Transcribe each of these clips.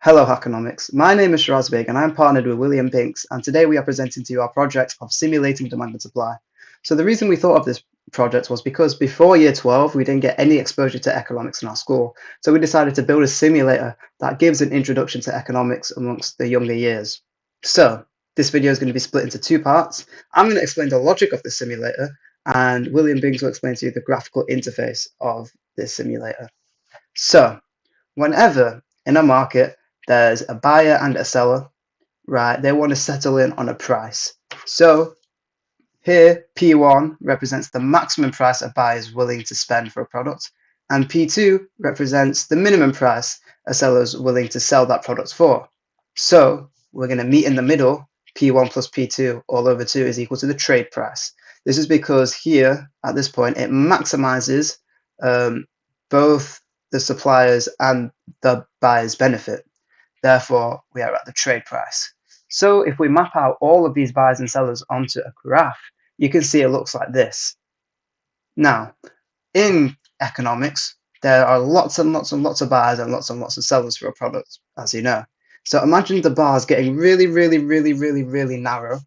Hello Hackonomics, my name is Shiraz Baig and I'm partnered with William Binks, and today we are presenting to you our project of simulating demand and supply. So the reason we thought of this project was because before year 12 we didn't get any exposure to economics in our school, so we decided to build a simulator that gives an introduction to economics amongst the younger years. So this video is going to be split into two parts. I'm going to explain the logic of the simulator and William Binks will explain to you the graphical interface of this simulator. So whenever in a market there's a buyer and a seller, right? They want to settle in on a price. So here, P1 represents the maximum price a buyer is willing to spend for a product, and P2 represents the minimum price a seller is willing to sell that product for. So we're going to meet in the middle. P1 plus P2 all over 2 is equal to the trade price. This is because here, at this point, it maximizes both the suppliers and the buyer's benefit. Therefore, we are at the trade price. So if we map out all of these buyers and sellers onto a graph, you can see it looks like this. Now, in economics, there are lots and lots and lots of buyers and lots of sellers for a product, as you know. So imagine the bars getting really narrow,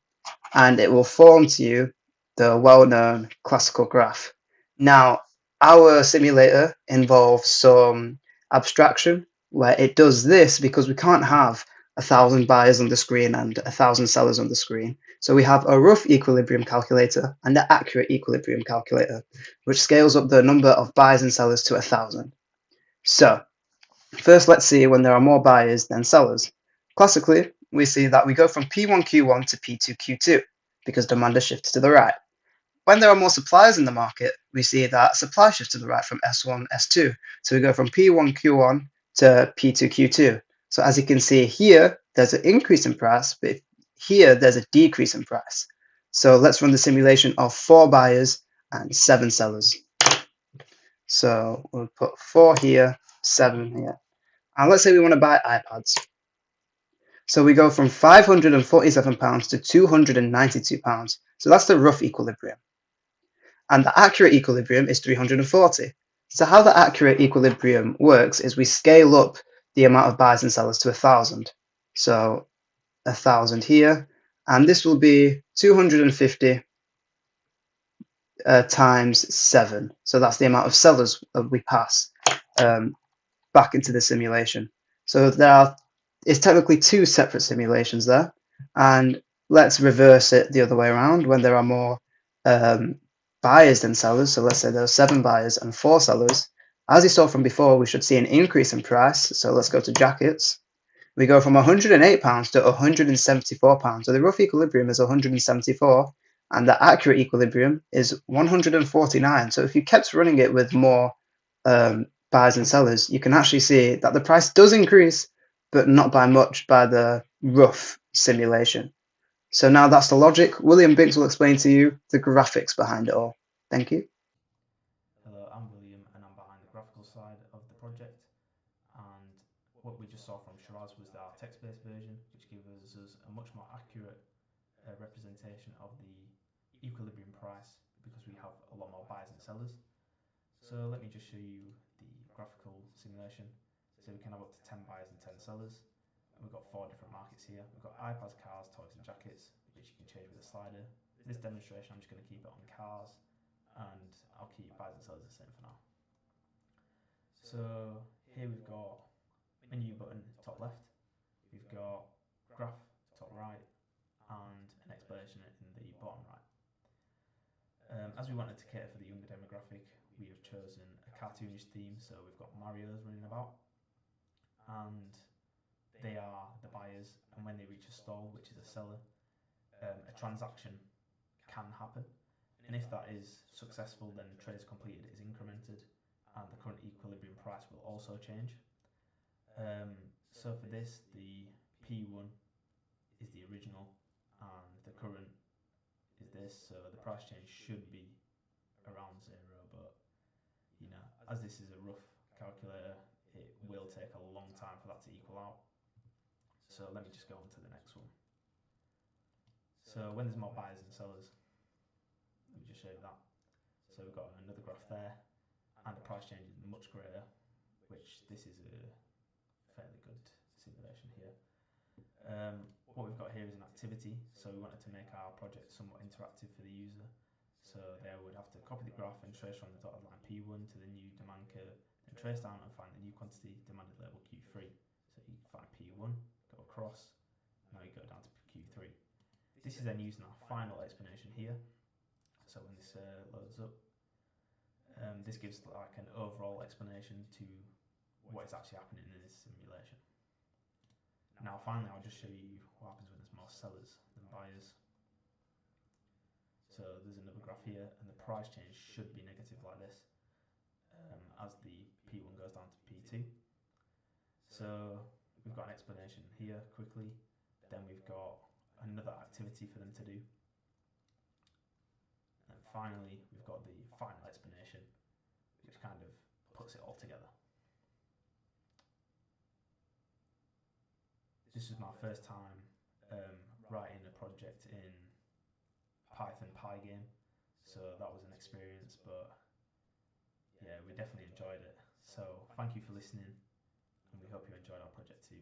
and it will form to you the well-known classical graph. Now, our simulator involves some abstraction where it does this because we can't have 1,000 buyers on the screen and 1,000 sellers on the screen. So we have a rough equilibrium calculator and an accurate equilibrium calculator, which scales up the number of buyers and sellers to 1,000. So first, let's see when there are more buyers than sellers. Classically, we see that we go from P1Q1 to P2Q2 because demand has shifted to the right. When there are more suppliers in the market, we see that supply shifts to the right from S1, S2. So we go from P1Q1 to P2Q2. So as you can see here, there's an increase in price, but here there's a decrease in price. So let's run the simulation of 4 buyers and 7 sellers. So we'll put 4 here, 7 here. And let's say we want to buy iPads. So we go from £547 to £292. So that's the rough equilibrium. And the accurate equilibrium is 340. So how the accurate equilibrium works is we scale up the amount of buyers and sellers to 1,000. So 1,000 here, and this will be 250 times 7. So that's the amount of sellers we pass back into the simulation. So it's technically 2 separate simulations there. And let's reverse it the other way around when there are more buyers than sellers. So let's say there are 7 buyers and 4 sellers. As you saw from before, we should see an increase in price. So let's go to jackets. We go from £108 to £174. So the rough equilibrium is 174, and the accurate equilibrium is 149. So if you kept running it with more buyers and sellers, you can actually see that the price does increase, but not by much by the rough simulation. So now that's the logic. William Binks will explain to you the graphics behind it all. Thank you. Hello, I'm William and I'm behind the graphical side of the project, and what we just saw from Shiraz was our text-based version, which gives us a much more accurate representation of the equilibrium price because we have a lot more buyers and sellers. So let me just show you the graphical simulation. So we can have up to 10 buyers and 10 sellers, and we've got 4 different markets here. We've got iPads, cars, toys and jackets, which you can change with a slider. This demonstration I'm just going to keep it on cars, and I'll keep buyers and sellers the same for now. So here we've got menu button top left, we've got graph top right, and an explanation in the bottom right. As we wanted to cater for the younger demographic, we have chosen a cartoonish theme, so we've got Mario's running about, and they are the buyers, and when they reach a stall, which is a seller, a transaction can happen, and if that is successful, then the trade is completed, is incremented, and the current equilibrium price will also change. So for this, the P1 is the original, and the current is this, so the price change should be around 0, but as this is a rough calculator, it will take a long time for that to equal out. So let me just go on to the next one. So when there's more buyers than sellers, let me just show you that. So we've got another graph there, and the price change is much greater, which this is a fairly good simulation. simulation here. What we've got here is an activity, so we wanted to make our project somewhat interactive for the user. So they would have to copy the graph and trace from the dotted line P1 to the new demand curve, then trace down and find the new quantity demanded label Q3. So you find P1, go across, now you go down to Q3. This is then using our final explanation here. So when this loads up, this gives like an overall explanation to what is actually happening in this simulation. Now finally I'll just show you what happens when there's more sellers than buyers. So there's another graph here, and the price change should be negative like this as the P1 goes down to P2. So we've got an explanation here quickly, then we've got another activity for them to do, and finally we've got the final explanation, which kind of puts it all together. This was my first time writing a project in Python pygame, so that was an experience, but yeah, we definitely enjoyed it. So thank you for listening, and we hope you enjoyed our project too.